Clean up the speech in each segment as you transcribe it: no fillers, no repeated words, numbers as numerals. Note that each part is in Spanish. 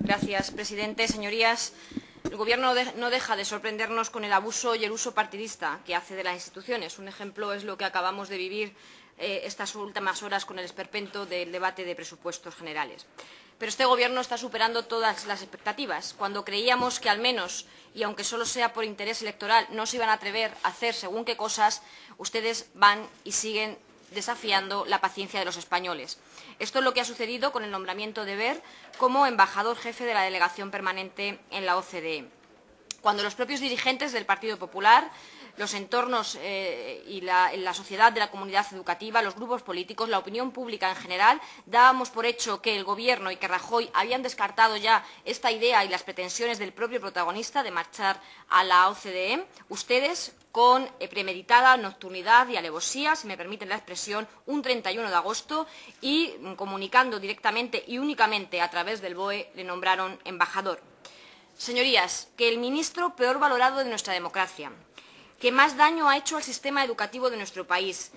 Gracias, presidente. Señorías, el Gobierno no deja de sorprendernos con el abuso y el uso partidista que hace de las instituciones. Un ejemplo es lo que acabamos de vivir estas últimas horas con el esperpento del debate de presupuestos generales. Pero este Gobierno está superando todas las expectativas. Cuando creíamos que al menos, y aunque solo sea por interés electoral, no se iban a atrever a hacer según qué cosas, ustedes van y siguen desafiando la paciencia de los españoles. Esto es lo que ha sucedido con el nombramiento de Wert como embajador jefe de la delegación permanente en la OCDE. Cuando los propios dirigentes del Partido Popular, los entornos y la sociedad de la comunidad educativa, los grupos políticos, la opinión pública en general, dábamos por hecho que el Gobierno y que Rajoy habían descartado ya esta idea y las pretensiones del propio protagonista de marchar a la OCDE, ustedes, con premeditada nocturnidad y alevosía, si me permiten la expresión, un 31 de agosto y comunicando directamente y únicamente a través del BOE, le nombraron embajador. Señorías, que el ministro peor valorado de nuestra democracia, que más daño ha hecho al sistema educativo de nuestro país,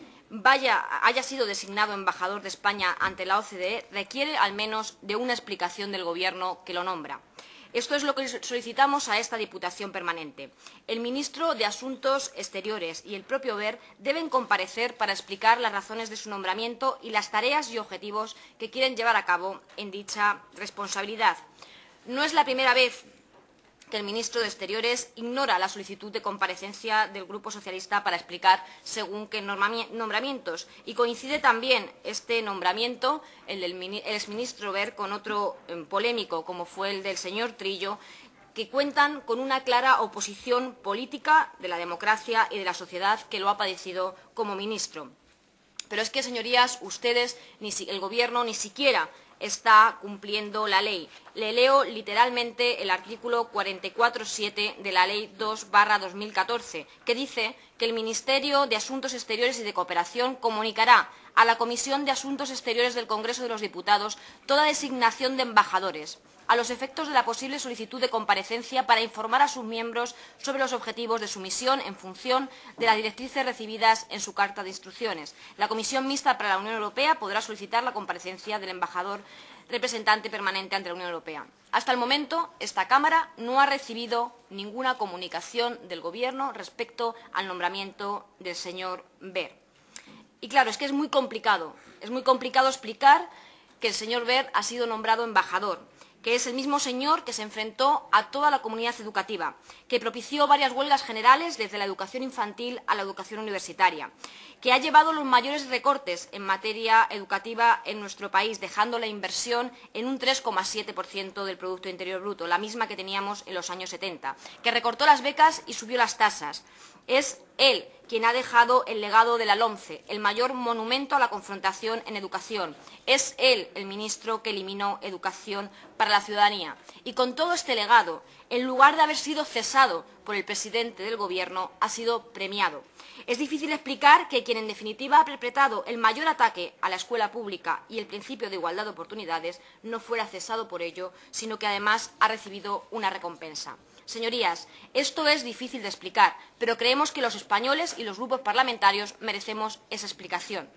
haya sido designado embajador de España ante la OCDE, requiere al menos de una explicación del Gobierno que lo nombra. Esto es lo que solicitamos a esta Diputación Permanente. El ministro de Asuntos Exteriores y el propio Wert deben comparecer para explicar las razones de su nombramiento y las tareas y objetivos que quieren llevar a cabo en dicha responsabilidad. No es la primera vez que el ministro de Exteriores ignora la solicitud de comparecencia del Grupo Socialista para explicar según qué nombramientos. Y coincide también este nombramiento, el del exministro Wert, con otro polémico, como fue el del señor Trillo, que cuentan con una clara oposición política de la democracia y de la sociedad que lo ha padecido como ministro. Pero es que, señorías, ustedes, el Gobierno, ni siquiera está cumpliendo la ley. Le leo literalmente el artículo 44.7 de la Ley 2/2014, que dice que el Ministerio de Asuntos Exteriores y de Cooperación comunicará a la Comisión de Asuntos Exteriores del Congreso de los Diputados toda designación de embajadores, a los efectos de la posible solicitud de comparecencia para informar a sus miembros sobre los objetivos de su misión en función de las directrices recibidas en su carta de instrucciones. La Comisión Mixta para la Unión Europea podrá solicitar la comparecencia del embajador representante permanente ante la Unión Europea. Hasta el momento, esta Cámara no ha recibido ninguna comunicación del Gobierno respecto al nombramiento del señor Wert. Y claro, es que es muy complicado explicar que el señor Wert ha sido nombrado embajador, que es el mismo señor que se enfrentó a toda la comunidad educativa, que propició varias huelgas generales desde la educación infantil a la educación universitaria, que ha llevado los mayores recortes en materia educativa en nuestro país, dejando la inversión en un 3,7% del Producto Interior Bruto, la misma que teníamos en los años 70, que recortó las becas y subió las tasas. Es él quien ha dejado el legado de la LOMCE, el mayor monumento a la confrontación en educación. Es él el ministro que eliminó Educación para la Ciudadanía. Y con todo este legado, en lugar de haber sido cesado por el presidente del Gobierno, ha sido premiado. Es difícil explicar que quien en definitiva ha perpetrado el mayor ataque a la escuela pública y el principio de igualdad de oportunidades no fuera cesado por ello, sino que además ha recibido una recompensa. Señorías, esto es difícil de explicar, pero creemos que los españoles y los grupos parlamentarios merecemos esa explicación.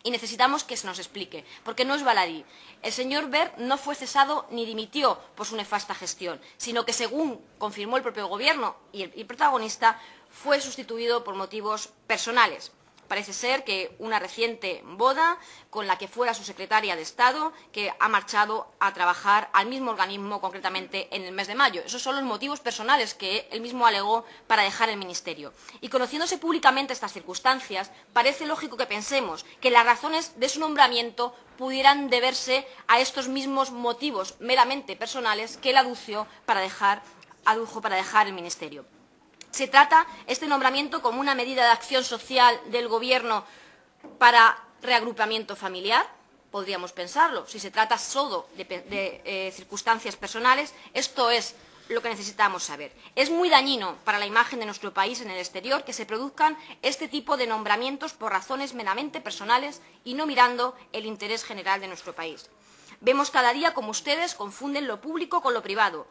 Y necesitamos que se nos explique, porque no es baladí. El señor Wert no fue cesado ni dimitió por su nefasta gestión, sino que, según confirmó el propio Gobierno y el protagonista, fue sustituido por motivos personales. Parece ser que una reciente boda con la que fuera su secretaria de Estado, que ha marchado a trabajar al mismo organismo, concretamente en el mes de mayo. Esos son los motivos personales que él mismo alegó para dejar el ministerio. Y conociéndose públicamente estas circunstancias, parece lógico que pensemos que las razones de su nombramiento pudieran deberse a estos mismos motivos meramente personales que él adujo para dejar el ministerio. Se trata este nombramiento como una medida de acción social del Gobierno para reagrupamiento familiar. Podríamos pensarlo. Si se trata solo de circunstancias personales, esto es lo que necesitamos saber. Es muy dañino para la imagen de nuestro país en el exterior que se produzcan este tipo de nombramientos por razones meramente personales y no mirando el interés general de nuestro país. Vemos cada día cómo ustedes confunden lo público con lo privado,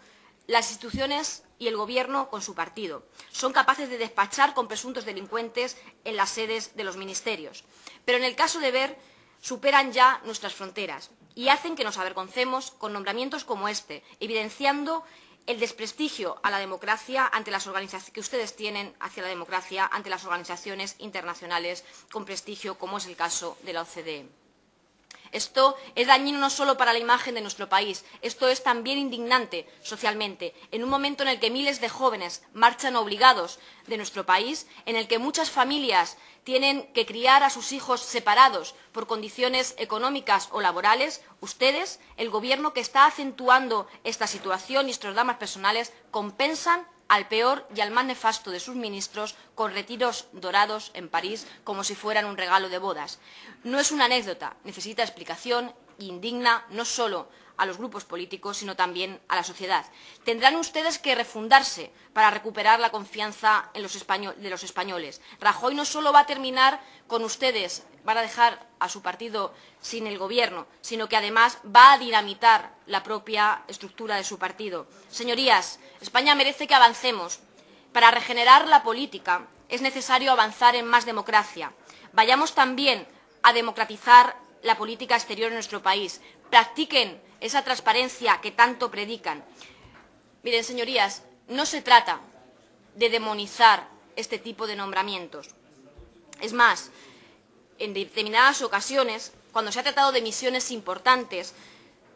las instituciones y el Gobierno con su partido. Son capaces de despachar con presuntos delincuentes en las sedes de los ministerios. Pero en el caso de Wert superan ya nuestras fronteras. y hacen que nos avergoncemos con nombramientos como este, evidenciando el desprestigio a la democracia ante las organizaciones que ustedes tienen hacia la democracia ante las organizaciones internacionales con prestigio, como es el caso de la OCDE. Esto es dañino no solo para la imagen de nuestro país, esto es también indignante socialmente, en un momento en el que miles de jóvenes marchan obligados de nuestro país, en el que muchas familias tienen que criar a sus hijos separados por condiciones económicas o laborales. Ustedes, el Gobierno que está acentuando esta situación y estos dramas personales, compensan al peor y al más nefasto de sus ministros con retiros dorados en París como si fueran un regalo de bodas. No es una anécdota, necesita explicación e indigna no solo a los grupos políticos, sino también a la sociedad. Tendrán ustedes que refundarse para recuperar la confianza de los españoles. Rajoy no solo va a terminar con ustedes, van a dejar a su partido sin el Gobierno, sino que además va a dinamitar la propia estructura de su partido. Señorías, España merece que avancemos. Para regenerar la política es necesario avanzar en más democracia. Vayamos también a democratizar la política exterior en nuestro país. Practiquen esa transparencia que tanto predican. Miren, señorías, no se trata de demonizar este tipo de nombramientos. Es más, en determinadas ocasiones, cuando se ha tratado de misiones importantes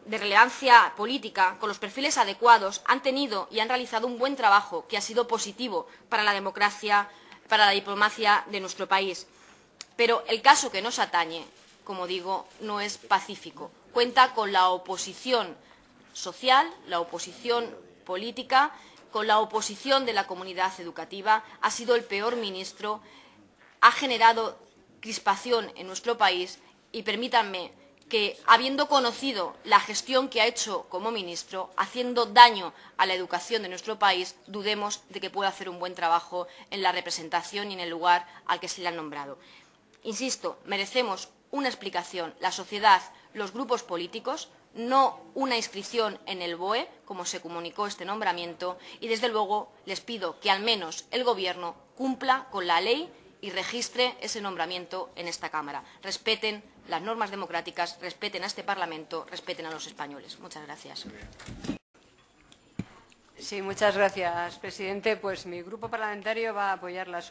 de relevancia política, con los perfiles adecuados, han tenido y han realizado un buen trabajo que ha sido positivo para la democracia, para la diplomacia de nuestro país. Pero el caso que nos atañe, como digo, no es pacífico. Cuenta con la oposición social, la oposición política, con la oposición de la comunidad educativa. Ha sido el peor ministro, ha generado crispación en nuestro país y permítanme que, habiendo conocido la gestión que ha hecho como ministro, haciendo daño a la educación de nuestro país, dudemos de que pueda hacer un buen trabajo en la representación y en el lugar al que se le ha nombrado. Insisto, merecemos una explicación, la sociedad, los grupos políticos, no una inscripción en el BOE, como se comunicó este nombramiento, y desde luego les pido que al menos el Gobierno cumpla con la ley y registre ese nombramiento en esta Cámara. Respeten las normas democráticas, respeten a este Parlamento, respeten a los españoles. Muchas gracias. Sí, muchas gracias, presidente. Pues mi grupo parlamentario va a apoyar las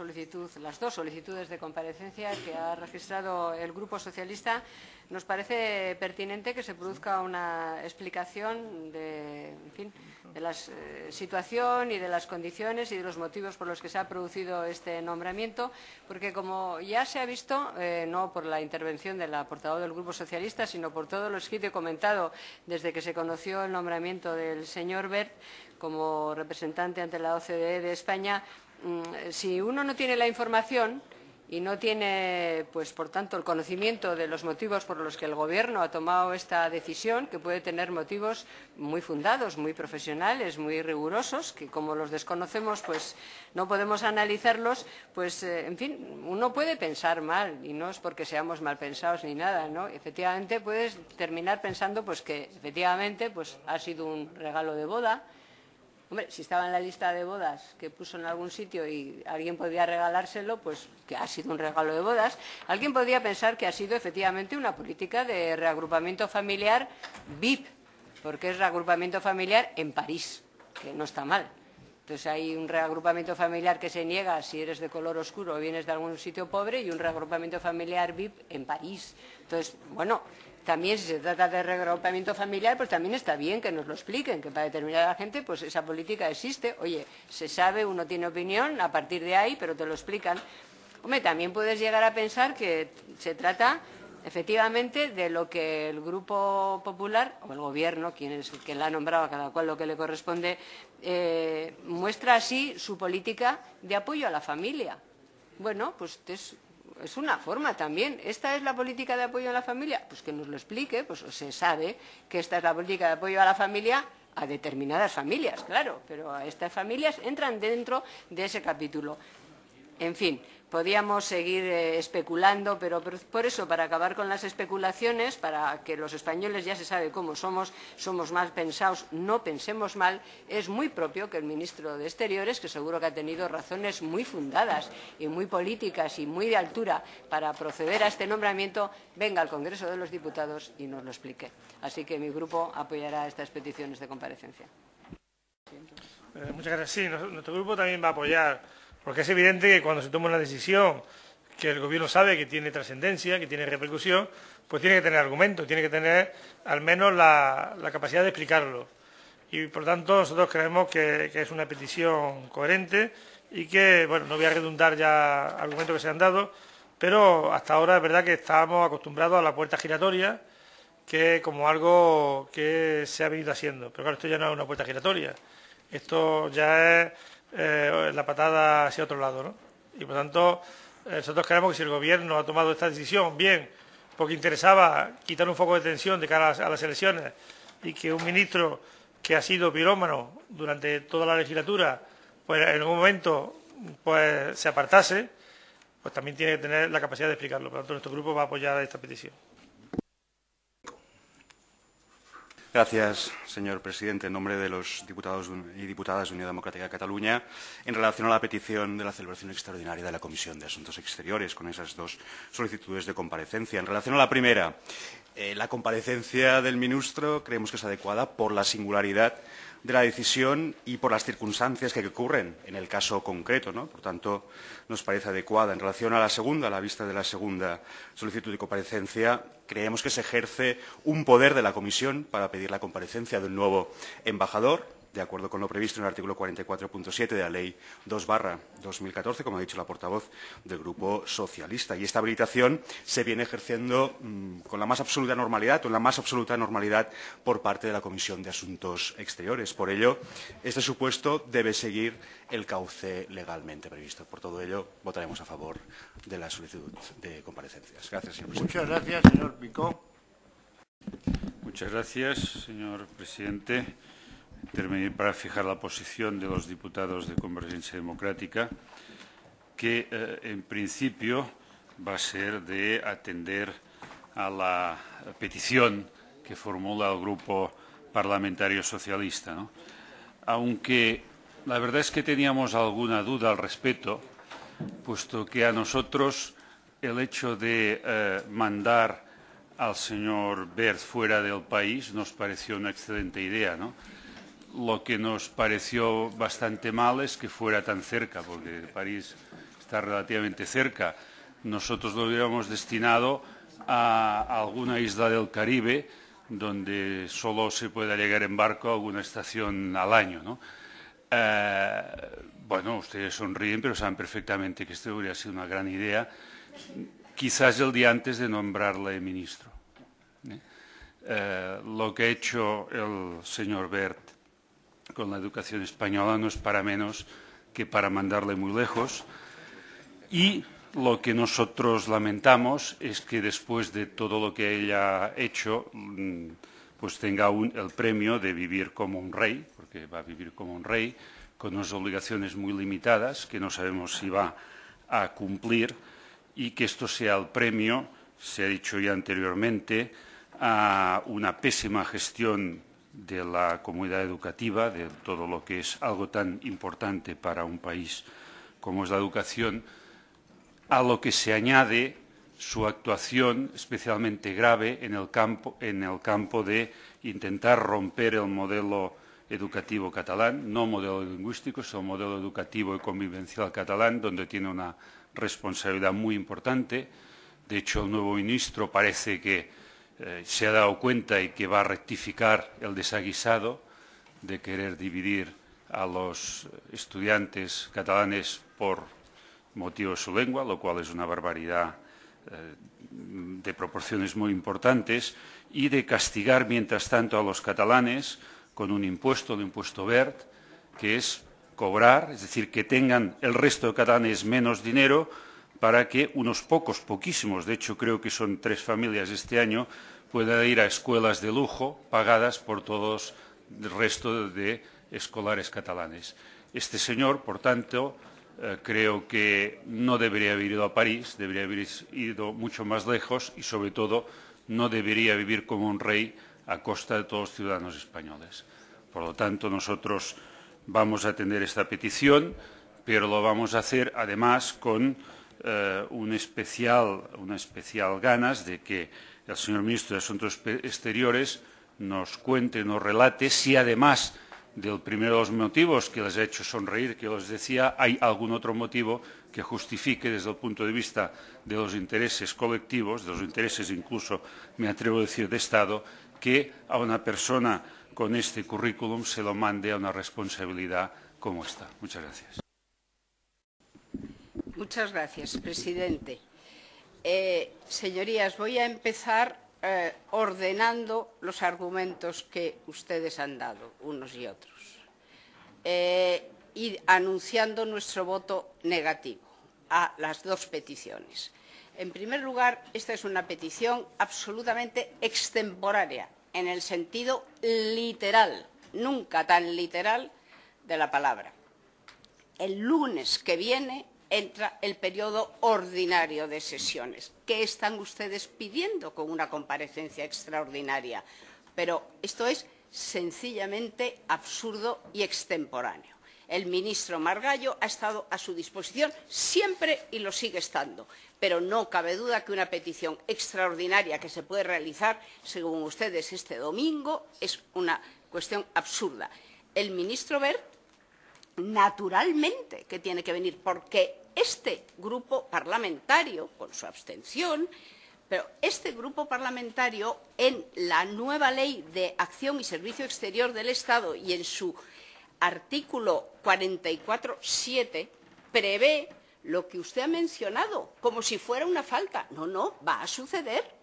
dos solicitudes de comparecencia que ha registrado el Grupo Socialista. Nos parece pertinente que se produzca una explicación de la situación y de las condiciones y de los motivos por los que se ha producido este nombramiento, porque como ya se ha visto, no por la intervención de la portavoz del Grupo Socialista, sino por todo lo escrito y comentado desde que se conoció el nombramiento del señor Wert como representante ante la OCDE de España, si uno no tiene la información y no tiene, pues, por tanto, el conocimiento de los motivos por los que el Gobierno ha tomado esta decisión, que puede tener motivos muy fundados, muy profesionales, muy rigurosos, que como los desconocemos, pues no podemos analizarlos, pues, en fin, uno puede pensar mal, y no es porque seamos mal pensados ni nada, ¿no? Efectivamente, puedes terminar pensando pues que, efectivamente, pues ha sido un regalo de boda. Hombre, si estaba en la lista de bodas que puso en algún sitio y alguien podía regalárselo, pues que ha sido un regalo de bodas. Alguien podría pensar que ha sido efectivamente una política de reagrupamiento familiar VIP, porque es reagrupamiento familiar en París, que no está mal. Entonces hay un reagrupamiento familiar que se niega si eres de color oscuro o vienes de algún sitio pobre y un reagrupamiento familiar VIP en París. Entonces, bueno, también si se trata de reagrupamiento familiar, pues también está bien que nos lo expliquen, que para determinada gente pues esa política existe. Oye, se sabe, uno tiene opinión a partir de ahí, pero te lo explican. Hombre, también puedes llegar a pensar que se trata efectivamente de lo que el Grupo Popular o el Gobierno, quien es el que la ha nombrado, a cada cual lo que le corresponde, muestra así su política de apoyo a la familia. Bueno, pues es una forma también. ¿Esta es la política de apoyo a la familia? Pues que nos lo explique, pues se sabe que esta es la política de apoyo a la familia a determinadas familias, claro, pero a estas familias entran dentro de ese capítulo. En fin, Podíamos seguir especulando, pero por eso, para acabar con las especulaciones, para que los españoles ya se sabe cómo somos mal pensados, no pensemos mal, es muy propio que el ministro de Exteriores, que seguro que ha tenido razones muy fundadas y muy políticas y muy de altura para proceder a este nombramiento, venga al Congreso de los Diputados y nos lo explique. Así que mi grupo apoyará estas peticiones de comparecencia. Muchas gracias. Sí, nuestro grupo también va a apoyar. Porque es evidente que cuando se toma una decisión que el Gobierno sabe que tiene trascendencia, que tiene repercusión, pues tiene que tener argumentos, tiene que tener al menos la capacidad de explicarlo. Y, por tanto, nosotros creemos que es una petición coherente y que, bueno, no voy a redundar ya argumentos que se han dado, pero hasta ahora es verdad que estábamos acostumbrados a la puerta giratoria, que como algo que se ha venido haciendo. Pero claro, esto ya no es una puerta giratoria. Esto ya es la patada hacia otro lado, ¿no? Y por tanto, nosotros creemos que si el Gobierno ha tomado esta decisión, bien, porque interesaba quitar un foco de tensión de cara a las elecciones y que un ministro que ha sido pirómano durante toda la legislatura, pues en algún momento pues se apartase, pues también tiene que tener la capacidad de explicarlo. Por tanto, nuestro grupo va a apoyar esta petición. Gracias, señor presidente. En nombre de los diputados y diputadas de Unión Democrática de Cataluña, en relación a la petición de la celebración extraordinaria de la Comisión de Asuntos Exteriores, con esas dos solicitudes de comparecencia. En relación a la primera, la comparecencia del ministro creemos que es adecuada por la singularidad de la decisión y por las circunstancias que ocurren en el caso concreto, ¿no? Por tanto, nos parece adecuada. En relación a la segunda, a la vista de la segunda solicitud de comparecencia, creemos que se ejerce un poder de la Comisión para pedir la comparecencia de un nuevo embajador, de acuerdo con lo previsto en el artículo 44.7 de la Ley 2/2014, como ha dicho la portavoz del Grupo Socialista. Y esta habilitación se viene ejerciendo con la más absoluta normalidad, o en la más absoluta normalidad por parte de la Comisión de Asuntos Exteriores. Por ello, este supuesto debe seguir el cauce legalmente previsto. Por todo ello, votaremos a favor de la solicitud de comparecencias. Gracias, señor presidente. Muchas gracias, señor Picó. Muchas gracias, señor presidente. Intervenir para fijar la posición de los diputados de Convergencia Democrática, que en principio va a ser de atender a la petición que formula el Grupo Parlamentario Socialista, ¿no? Aunque la verdad es que teníamos alguna duda al respecto, puesto que a nosotros el hecho de mandar al señor Wert fuera del país nos pareció una excelente idea, ¿no? Lo que nos pareció bastante mal es que fuera tan cerca, porque París está relativamente cerca. Nosotros lo hubiéramos destinado a alguna isla del Caribe, donde solo se pueda llegar en barco a alguna estación al año, ¿no? Bueno, ustedes sonríen, pero saben perfectamente que esto hubiera sido una gran idea, quizás el día antes de nombrarle ministro. Lo que ha hecho el señor Wert con la educación española no es para menos que para mandarle muy lejos, y lo que nosotros lamentamos es que después de todo lo que ella ha hecho, pues tenga el premio de vivir como un rey, porque va a vivir como un rey, con unas obligaciones muy limitadas que no sabemos si va a cumplir, y que esto sea el premio, se ha dicho ya anteriormente, a una pésima gestión de la comunidad educativa, de todo lo que es algo tan importante para un país como es la educación, a lo que se añade su actuación especialmente grave en el campo de intentar romper el modelo educativo catalán, no modelo lingüístico, sino modelo educativo y convivencial catalán, donde tiene una responsabilidad muy importante. De hecho, el nuevo ministro parece que se ha dado cuenta y que va a rectificar el desaguisado de querer dividir a los estudiantes catalanes por motivo de su lengua, lo cual es una barbaridad de proporciones muy importantes, y de castigar, mientras tanto, a los catalanes con un impuesto, el impuesto Wert, que es cobrar, es decir, que tengan el resto de catalanes menos dinero para que unos pocos, poquísimos, de hecho creo que son 3 familias este año, puedan ir a escuelas de lujo pagadas por todos el resto de escolares catalanes. Este señor, por tanto, creo que no debería haber ido a París, debería haber ido mucho más lejos y, sobre todo, no debería vivir como un rey a costa de todos los ciudadanos españoles. Por lo tanto, nosotros vamos a atender esta petición, pero lo vamos a hacer, además, con una especial ganas de que el señor ministro de Asuntos Exteriores nos cuente, nos relate si, además del primero de los motivos que les ha hecho sonreír, que os decía, hay algún otro motivo que justifique desde el punto de vista de los intereses colectivos, de los intereses incluso, me atrevo a decir, de Estado, que a una persona con este currículum se lo mande a una responsabilidad como esta. Muchas gracias. Muchas gracias, presidente. Señorías, voy a empezar ordenando los argumentos que ustedes han dado, unos y otros, y anunciando nuestro voto negativo a las dos peticiones. En primer lugar, esta es una petición absolutamente extemporánea, en el sentido literal, nunca tan literal, de la palabra. El lunes que viene entra el periodo ordinario de sesiones. ¿Qué están ustedes pidiendo con una comparecencia extraordinaria? Pero esto es sencillamente absurdo y extemporáneo. El ministro Margallo ha estado a su disposición siempre y lo sigue estando, pero no cabe duda que una petición extraordinaria que se puede realizar, según ustedes, este domingo, es una cuestión absurda. El ministro Wert, naturalmente que tiene que venir, porque este grupo parlamentario, con su abstención, pero este grupo parlamentario en la nueva Ley de Acción y Servicio Exterior del Estado y en su artículo 44.7 prevé lo que usted ha mencionado, como si fuera una falta. No, no, va a suceder.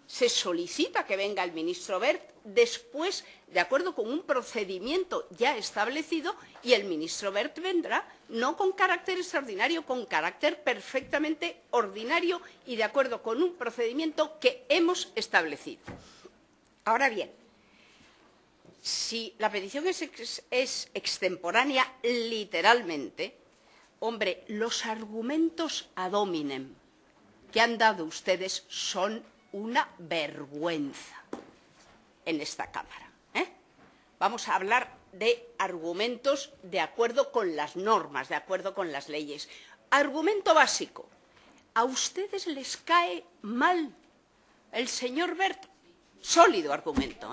Se solicita que venga el ministro Wert después, de acuerdo con un procedimiento ya establecido, y el ministro Wert vendrá no con carácter extraordinario, con carácter perfectamente ordinario y de acuerdo con un procedimiento que hemos establecido. Ahora bien, si la petición es extemporánea literalmente, hombre, los argumentos ad hominem que han dado ustedes son una vergüenza en esta Cámara. Vamos a hablar de argumentos de acuerdo con las normas, de acuerdo con las leyes. Argumento básico. ¿A ustedes les cae mal el señor Wert? Sólido argumento,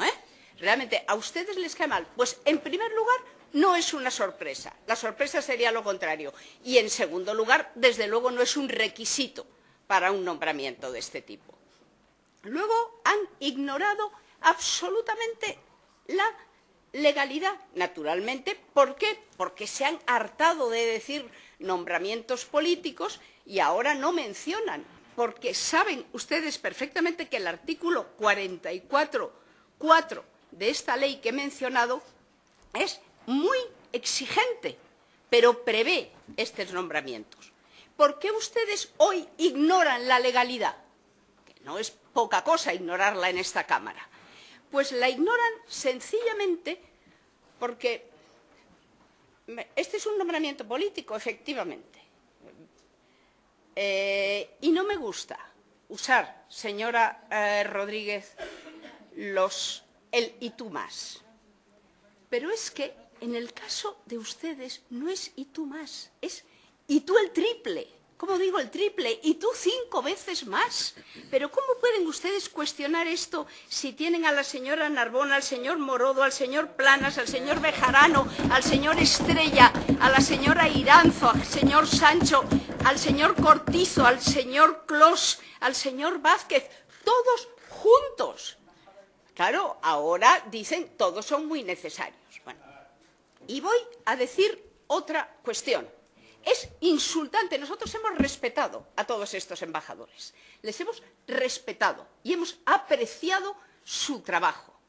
Realmente, ¿a ustedes les cae mal? Pues, en primer lugar, no es una sorpresa. La sorpresa sería lo contrario. Y, en segundo lugar, desde luego, no es un requisito para un nombramiento de este tipo. Luego han ignorado absolutamente la legalidad, naturalmente. ¿Por qué? Porque se han hartado de decir nombramientos políticos y ahora no mencionan, porque saben ustedes perfectamente que el artículo 44.4 de esta ley que he mencionado es muy exigente, pero prevé estos nombramientos. ¿Por qué ustedes hoy ignoran la legalidad? Que no es poca cosa ignorarla en esta Cámara. Pues la ignoran sencillamente porque este es un nombramiento político, efectivamente. Y no me gusta usar, señora Rodríguez, el y tú más. Pero es que en el caso de ustedes no es y tú más, es y tú el triple. ¿Cómo digo el triple? Y tú 5 veces más. Pero ¿cómo pueden ustedes cuestionar esto si tienen a la señora Narbona, al señor Morodo, al señor Planas, al señor Bejarano, al señor Estrella, a la señora Iranzo, al señor Sancho, al señor Cortizo, al señor Clos, al señor Vázquez, todos juntos? Claro, ahora dicen todos son muy necesarios. Bueno, y voy a decir otra cuestión. Es insultante. Nosotros hemos respetado a todos estos embajadores. Les hemos respetado y hemos apreciado su trabajo.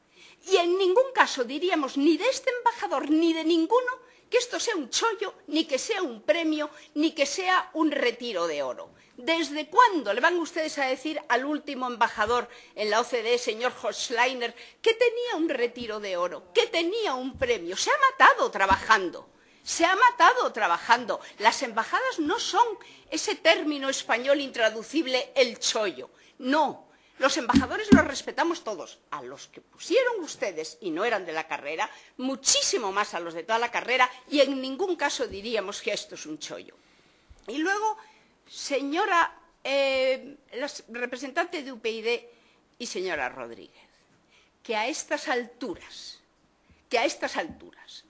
Y en ningún caso diríamos ni de este embajador ni de ninguno que esto sea un chollo, ni que sea un premio, ni que sea un retiro de oro. ¿Desde cuándo le van ustedes a decir al último embajador en la OCDE, señor Hofschleiner, que tenía un retiro de oro, que tenía un premio? Se ha matado trabajando. Se ha matado trabajando. Las embajadas no son ese término español intraducible, el chollo. No, los embajadores los respetamos todos. A los que pusieron ustedes y no eran de la carrera, muchísimo más a los de toda la carrera, y en ningún caso diríamos que esto es un chollo. Y luego, señora la representante de UPyD y señora Rodríguez, que a estas alturas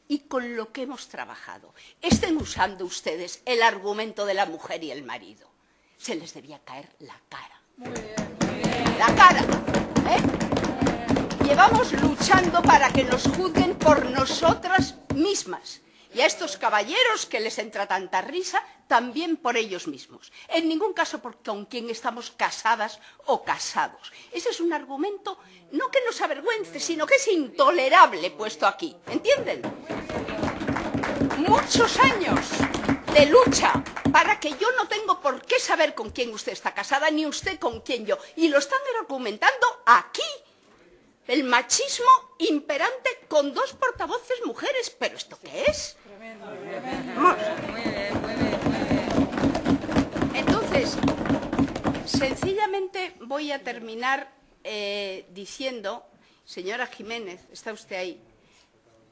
y con lo que hemos trabajado, estén usando ustedes el argumento de la mujer y el marido. Se les debía caer la cara. Muy bien. La cara. Llevamos luchando para que nos juzguen por nosotras mismas. Y a estos caballeros que les entra tanta risa, también por ellos mismos. En ningún caso con quien estamos casadas o casados. Ese es un argumento no que nos avergüence, sino que es intolerable puesto aquí. ¿Entienden? Muchos años de lucha para que yo no tengo por qué saber con quién usted está casada, ni usted con quién yo. Y lo están argumentando aquí. El machismo imperante con dos portavoces mujeres. ¿Pero esto qué es? Entonces, sencillamente voy a terminar diciendo, señora Jiménez, está usted ahí,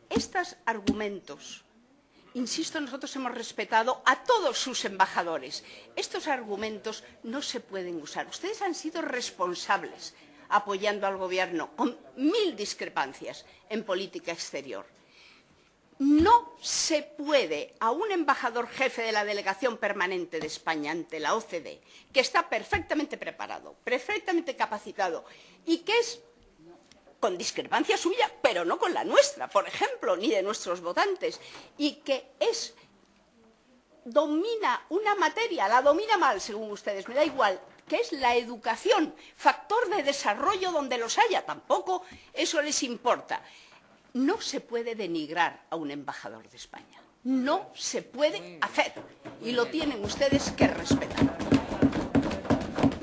estos argumentos, insisto, nosotros hemos respetado a todos sus embajadores. Estos argumentos no se pueden usar. Ustedes han sido responsables apoyando al gobierno con 1000 discrepancias en política exterior. No se puede a un embajador jefe de la delegación permanente de España ante la OCDE, que está perfectamente preparado, perfectamente capacitado y que es con discrepancia suya, pero no con la nuestra, por ejemplo, ni de nuestros votantes, y que domina una materia, la domina mal, según ustedes, me da igual, que es la educación, factor de desarrollo donde los haya, tampoco eso les importa. No se puede denigrar a un embajador de España, no se puede hacer, y lo tienen ustedes que respetar.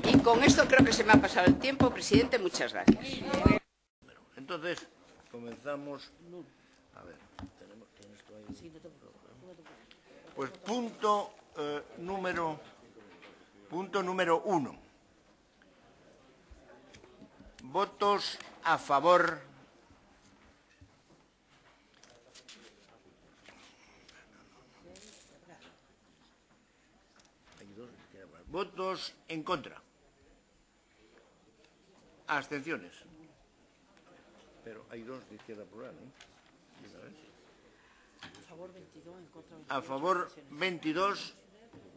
Y con esto creo que se me ha pasado el tiempo, presidente, muchas gracias. Entonces, comenzamos. A ver, ¿tienes tú ahí? Pues punto número 1. Votos a favor. Votos en contra. Abstenciones. Pero hay dos de Izquierda Plural, A favor 22, en contra 28. A favor 22,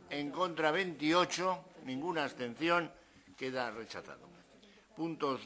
en contra 28, ninguna abstención, queda rechazado. Puntos